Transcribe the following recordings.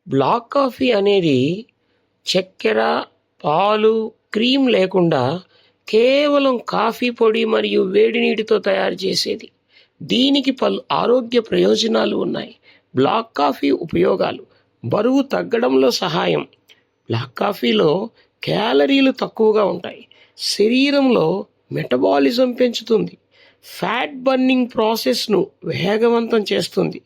Black coffee అనేది చక్కెర, పాలు, క్రీమ్ లేకుండా కేవలం కాఫీ పొడి మరియు వేడి నీటితో తయారు చేసేది. దీనికి పలు ఆరోగ్య ప్రయోజనాలు ఉన్నాయి. బ్లాక్ కాఫీ ఉపయోగాలు: బరువు తగ్గడంలో సహాయం. బ్లాక్ కాఫీలో క్యాలరీలు తక్కువగా ఉంటాయి. శరీరంలో మెటబాలిజం పెంచుతుంది. ఫ్యాట్ బర్నింగ్ ప్రాసెస్ను వేగవంతం చేస్తుంది.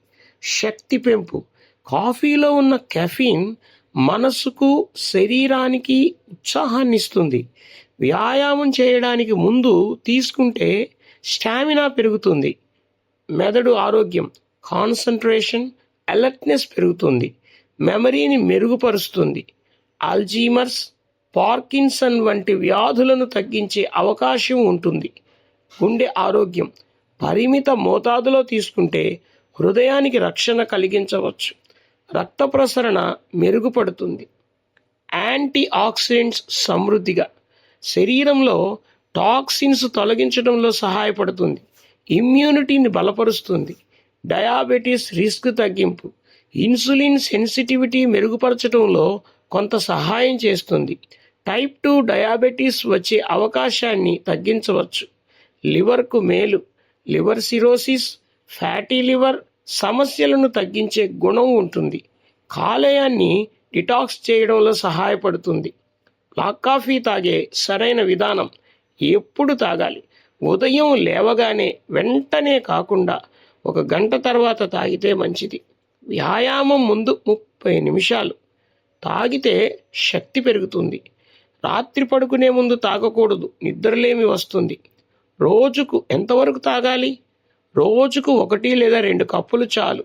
శక్తి పెంపు: కాఫీలో ఉన్న కెఫీన్ మనసుకు, శరీరానికి ఉత్సాహాన్ని ఇస్తుంది. వ్యాయామం చేయడానికి ముందు తీసుకుంటే స్టామినా పెరుగుతుంది. మెదడు ఆరోగ్యం: కాన్సంట్రేషన్, అలర్ట్నెస్ పెరుగుతుంది. మెమరీని మెరుగుపరుస్తుంది. అల్జీమర్స్, పార్కిన్సన్ వంటి వ్యాధులను తగ్గించే అవకాశం ఉంటుంది. గుండె ఆరోగ్యం: పరిమిత మోతాదులో తీసుకుంటే హృదయానికి రక్షణ కలిగించవచ్చు. రక్త ప్రసరణ మెరుగుపడుతుంది. యాంటీ ఆక్సిడెంట్స్ సమృద్ధిగా శరీరంలో టాక్సిన్స్ తొలగించడంలో సహాయపడుతుంది. ఇమ్యూనిటీని బలపరుస్తుంది. డయాబెటీస్ రిస్క్ తగ్గింపు: ఇన్సులిన్ సెన్సిటివిటీ మెరుగుపరచడంలో కొంత సహాయం చేస్తుంది. టైప్ 2 డయాబెటీస్ వచ్చే అవకాశాన్ని తగ్గించవచ్చు. లివర్కు మేలు: లివర్ సిరోసిస్, ఫ్యాటీ లివర్ సమస్యలను తగ్గించే గుణం ఉంటుంది. కాలేయాన్ని డిటాక్స్ చేయడంలో సహాయపడుతుంది. బ్లాక్ కాఫీ తాగే సరైన విధానం: ఎప్పుడు తాగాలి? ఉదయం లేవగానే వెంటనే కాకుండా 1 గంట తర్వాత తాగితే మంచిది. వ్యాయామం ముందు 30 నిమిషాలు తాగితే శక్తి పెరుగుతుంది. రాత్రి పడుకునే ముందు తాగకూడదు, నిద్రలేమి వస్తుంది. రోజుకు ఎంతవరకు తాగాలి? రోజుకు 1 లేదా 2 కప్పులు చాలు.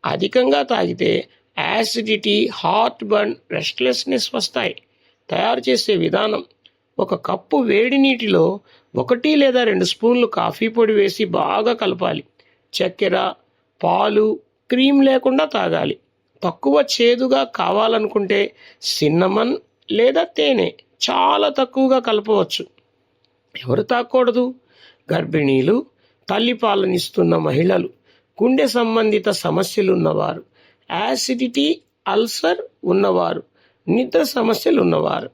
అధికంగా తాగితే యాసిడిటీ, హార్ట్ బర్న్, రెస్ట్లెస్నెస్ వస్తాయి. తయారు చేసే విధానం: 1 కప్పు వేడి నీటిలో 1 లేదా 2 స్పూన్లు కాఫీ పొడి వేసి బాగా కలపాలి. చక్కెర, పాలు, క్రీమ్ లేకుండా తాగాలి. తక్కువ చేదుగా కావాలనుకుంటే సిన్నమన్ లేదా తేనె చాలా తక్కువగా కలపవచ్చు. ఎవరు తాగకూడదు? గర్భిణీలు, తల్లిపాలనిస్తున్న మహిళలు, గుండె సంబంధిత సమస్యలు ఉన్నవారు, యాసిడిటీ, అల్సర్ ఉన్నవారు, నిద్ర సమస్యలు ఉన్నవారు.